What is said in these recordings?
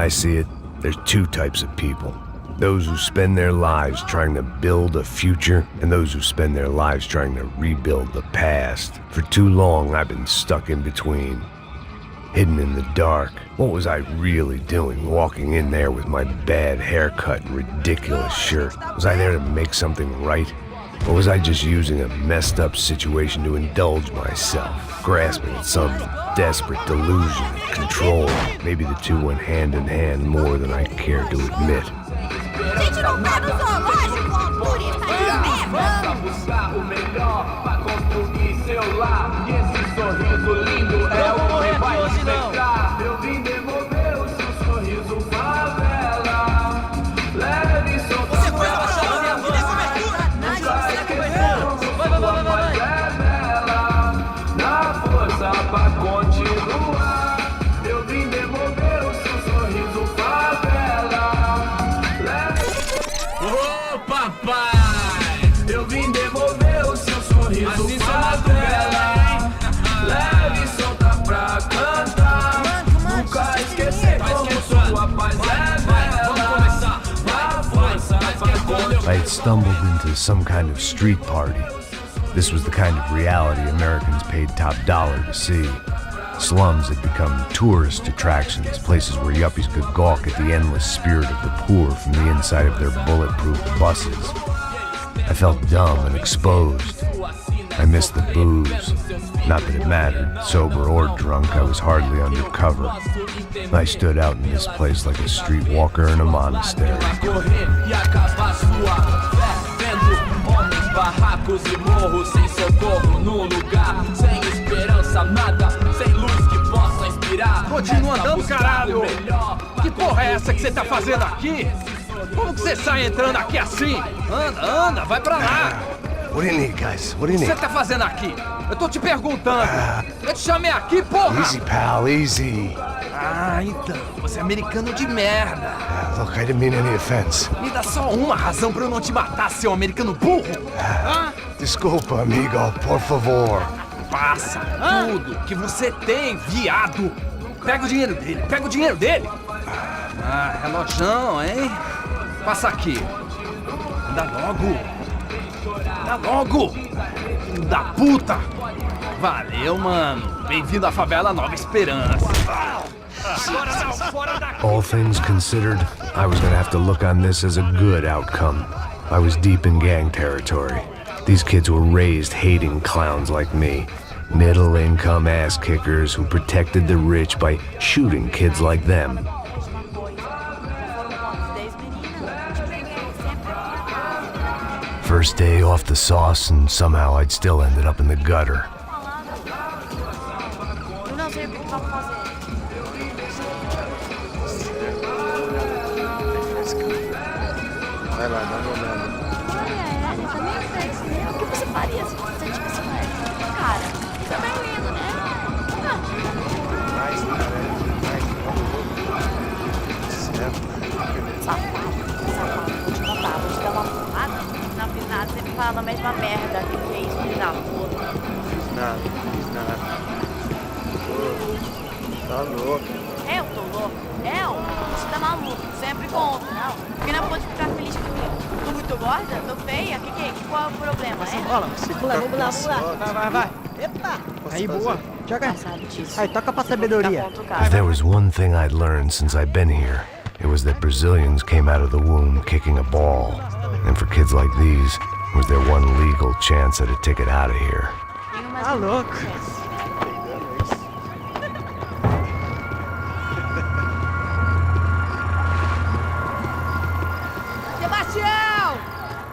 I see it, there's two types of people. Those who spend their lives trying to build a future, and those who spend their lives trying to rebuild the past. For too long, I've been stuck in between. Hidden in the dark. What was I really doing, walking in there with my bad haircut and ridiculous shirt? Was I there to make something right? Or was I just using a messed up situation to indulge myself, grasping at some desperate delusion of control? Maybe the two went hand in hand more than I care to admit. Gente, não tá no zoológico, altura e merda! Buscar o melhor pra construir seu lar. E esse sorriso lindo é o que vai te pegar. Eu vim devolver o seu sorriso favela. Leve e solta. Você foi abaixado, minha vida é cobertura! Vai. É bela. Na força pra continuar. Eu vim devolver o seu sorriso favela. Ô papai, eu vim devolver o seu sorriso assim favela. Leve e solta pra cantar. Nunca esquecer como sua paz é bela. Na força pra continuar. I had stumbled into some kind of street party. This was the kind of reality Americans paid top dollar to see. Slums had become tourist attractions, places where yuppies could gawk at the endless spirit of the poor from the inside of their bulletproof buses. I felt dumb and exposed. I missed the booze. Not that it mattered, sober or drunk, I was hardly undercover. I stood out in this place like a streetwalker in a monastery. Barracos e morros sem socorro no lugar, sem esperança, nada, sem luz que possa inspirar. Continua andando, caralho! Que porra é essa que você tá fazendo aqui? Como que você sai entrando aqui assim? Anda, vai pra lá! What do you need, guys? What do you O que need? você tá fazendo aqui? Eu tô te perguntando! Eu te chamei aqui, porra! Easy, pal, easy. Ah, então, você é americano de merda! Look, I didn't mean any offense. Me dá só uma razão pra eu não te matar, seu americano burro! Desculpa, amigo, por favor. Passa tudo que você tem, viado! Pega o dinheiro dele! Ah, relojão, hein? Passa aqui! Dá logo! Filho da puta! Valeu, mano! Bem-vindo à favela Nova Esperança! Agora não, fora daqui! All things considered, I was gonna have to look on this as a good outcome. I was deep in gang territory. These kids were raised hating clowns like me. Middle-income ass-kickers who protected the rich by shooting kids like them. First day off the sauce, and somehow I'd still ended up in the gutter. Eu não sei o que eu vou fazer. Vai lá, dá uma olhada. Eu nem sei. O que você faria se você tivesse com ele? Cara, isso é bem lindo, né? Mais, cara. Certo. Safado. Vou te contar, vou te dar uma porrada. Não fiz nada, sempre falando a mesma merda. Que é isso, filho da puta. Fiz nada. Tá louco. Eu tô louco. Você tá maluco. Sempre conto, não. Porque não pode ficar feliz comigo. Tô muito gorda? Tô feia? Qual é o problema, Vamos lá. Vai. Epa! Aí, boa. Joga. Aí, toca pra Tá sabedoria. If there was one thing I'd learned since I've been here, it was that Brazilians came out of the womb kicking a ball. And for kids like these, was there one legal chance at a ticket out of here? Tá louco. Sebastião!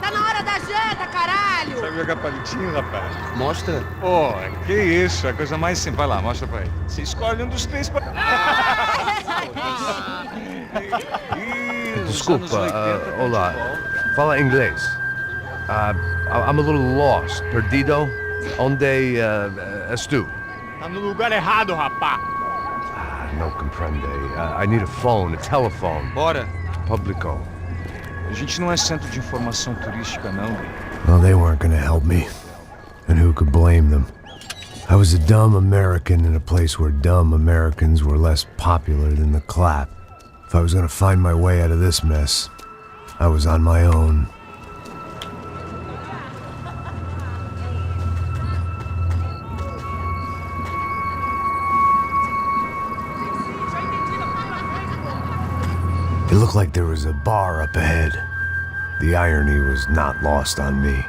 Tá na hora da janta, caralho! Sabe jogar palitinho, rapaz? Mostra. Pô, que isso, é a coisa mais simples. Vai lá, mostra pra ele. Você escolhe um dos três pra... Desculpa, olá. Fala inglês. I'm a little lost. Perdido? Onde estou? Tá no lugar errado, rapá. No comprende. I need a phone, a telephone. Bora. Publico. A gente não é centro de informação turística, não. Well, they weren't gonna help me. And who could blame them? I was a dumb American in a place where dumb Americans were less popular than the clap. If I was gonna find my way out of this mess, I was on my own. It looked like there was a bar up ahead. The irony was not lost on me.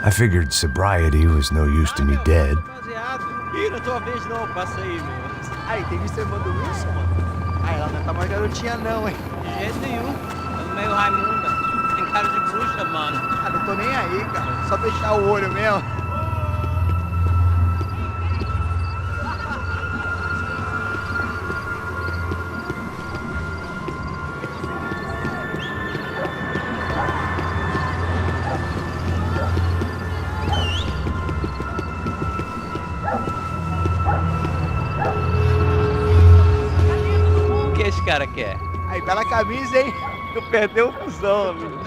I figured sobriety was no use to me dead. Ih, não tô a vez não, passa aí, meu. Aí, tem visto a irmã do Wilson, mano? Ah, ela não tá mais garotinha não, hein? De jeito nenhum. Tá meio Raimunda. Tem cara de bruxa, mano. Ah, não tô nem aí, cara. Só fechar o olho mesmo. O que esse cara quer? Aí, bela camisa, hein? Tu perdeu o fusão, amigo.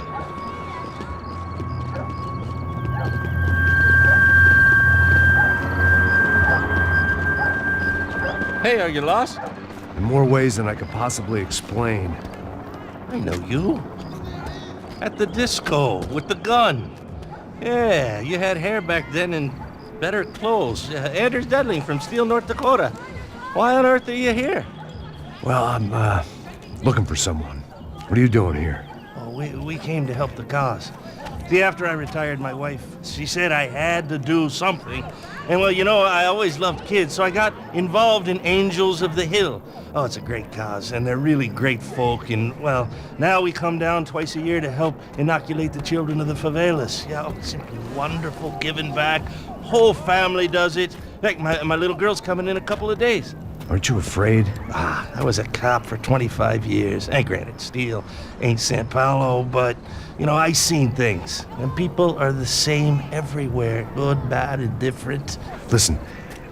Hey, are you lost? In more ways than I could possibly explain. I know you. At the disco, with the gun. Yeah, you had hair back then and better clothes. Anders Dudling from Steele, North Dakota. Why on earth are you here? Well, I'm, looking for someone. What are you doing here? Oh, we came to help the cause. See, after I retired, my wife, she said I had to do something. And well, you know, I always loved kids, so I got involved in Angels of the Hill. Oh, it's a great cause, and they're really great folk. And well, now we come down twice a year to help inoculate the children of the favelas. Yeah, oh, it's simply wonderful, giving back. Whole family does it. Heck, my little girl's coming in a couple of days. Aren't you afraid? I was a cop for 25 years. And granted, Steele ain't San Paulo, but, you know, I seen things. And people are the same everywhere. Good, bad, and different. Listen,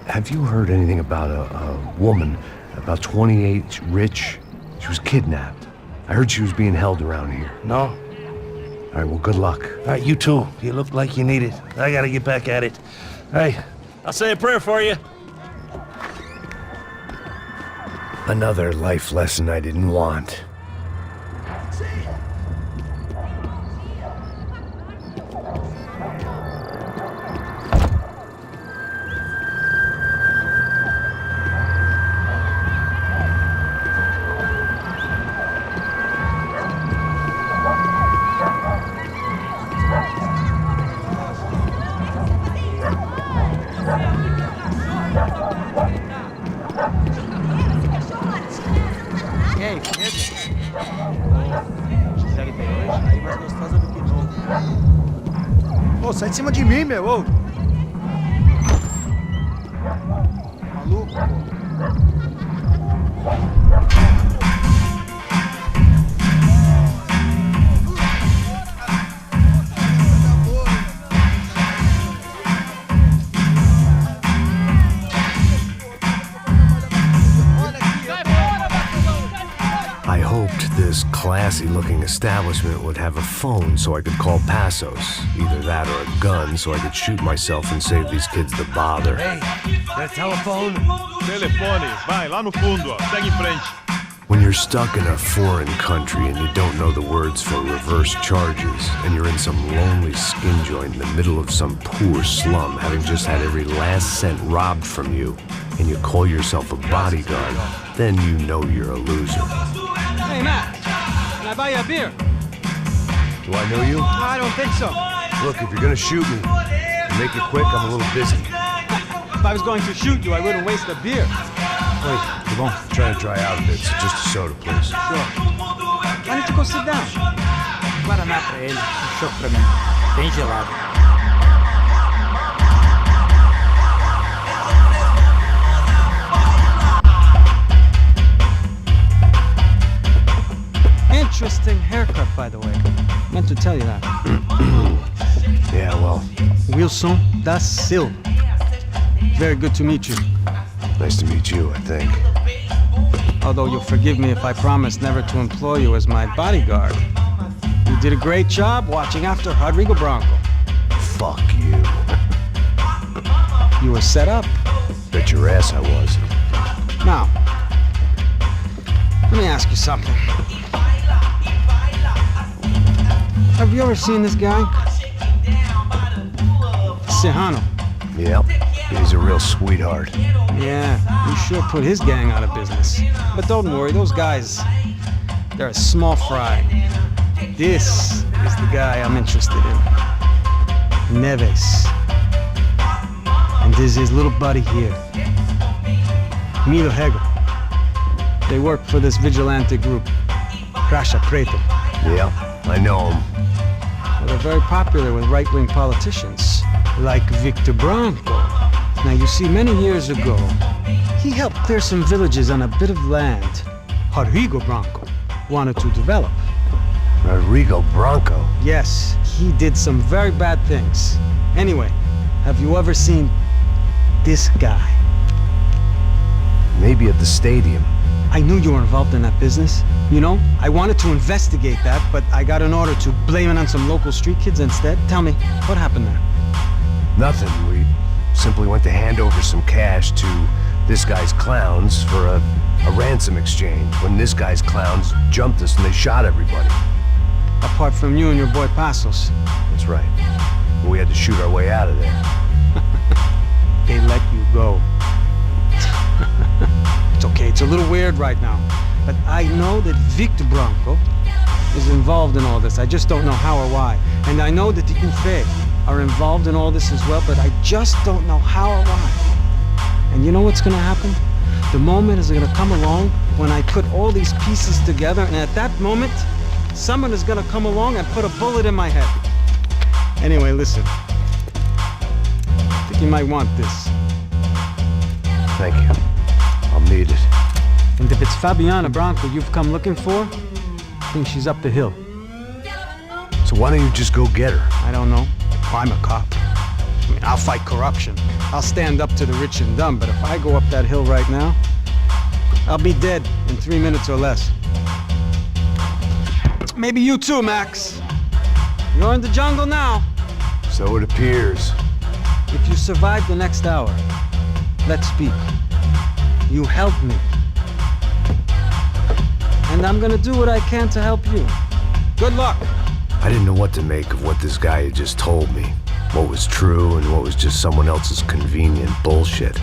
have you heard anything about a woman, about 28, rich? She was kidnapped. I heard she was being held around here. No? All right, well, good luck. All right, you too. You look like you need it. I gotta get back at it. Hey, I'll say a prayer for you. Another life lesson I didn't want. E aí, beleza? Gisele bem hoje? Aí mais gostosa do que nunca. Ô, sai de cima de mim, meu, ô! Maluco, pô. I hoped this classy-looking establishment would have a phone so I could call Passos. Either that or a gun so I could shoot myself and save these kids the bother. Hey, got a telephone? Telefone, vai lá no fundo, ó. Segue em frente. When you're stuck in a foreign country and you don't know the words for reverse charges, and you're in some lonely skin joint in the middle of some poor slum, having just had every last cent robbed from you, and you call yourself a bodyguard, then you know you're a loser. Hey, Matt, can I buy you a beer? Do I know you? I don't think so. Look, if you're gonna shoot me, make it quick, I'm a little busy. If I was going to shoot you, I wouldn't waste a beer. Wait, come on. I'm trying to dry out a bit, so just a soda, please. Sure. Why don't you go sit down? Guaraná pra ele, chopp pra mim. Bem gelado. Interesting haircut, by the way. Meant to tell you that. Yeah, well, Wilson da Silva. Very good to meet you. nice to meet you, I think. Although you'll forgive me if I promise never to employ you as my bodyguard. You did a great job watching after Rodrigo Bronco. Fuck you. You were set up. Bet your ass I was. Now, Let me ask you something. Have you ever seen this guy? Sejano. Yep, he's a real sweetheart. Yeah, he sure put his gang out of business. But don't worry, those guys, they're a small fry. This is the guy I'm interested in. Neves. And this is his little buddy here. Milo Hegel. They work for this vigilante group, Crasha Preto. Yep, I know him. Well, they're very popular with right-wing politicians, like Victor Branco. Now, you see, many years ago, he helped clear some villages on a bit of land Rodrigo Branco wanted to develop. Rodrigo Branco? Yes, he did some very bad things. Anyway, have you ever seen this guy? Maybe at the stadium. I knew you were involved in that business. You know, I wanted to investigate that, but I got an order to blame it on some local street kids instead. Tell me, what happened there? Nothing. We simply went to hand over some cash to this guy's clowns for a ransom exchange when this guy's clowns jumped us and they shot everybody. Apart from you and your boy Passos. That's right. We had to shoot our way out of there. They let you go. It's okay, it's a little weird right now. But I know that Victor Branco is involved in all this. I just don't know how or why. And I know that the UFE are involved in all this as well, but I just don't know how or why. And you know what's gonna happen? The moment is gonna come along when I put all these pieces together, and at that moment, someone is gonna come along and put a bullet in my head. Anyway, listen. I think you might want this. Thank you. I'll need it. And if it's Fabiana Branco you've come looking for, I think she's up the hill. So why don't you just go get her? I don't know. I'm a cop. I mean, I'll fight corruption. I'll stand up to the rich and dumb, but if I go up that hill right now, I'll be dead in 3 minutes or less. Maybe you too, Max. You're in the jungle now. So it appears. If you survive the next hour, let's speak. You help me. And I'm gonna do what I can to help you. Good luck. I didn't know what to make of what this guy had just told me. What was true and what was just someone else's convenient bullshit.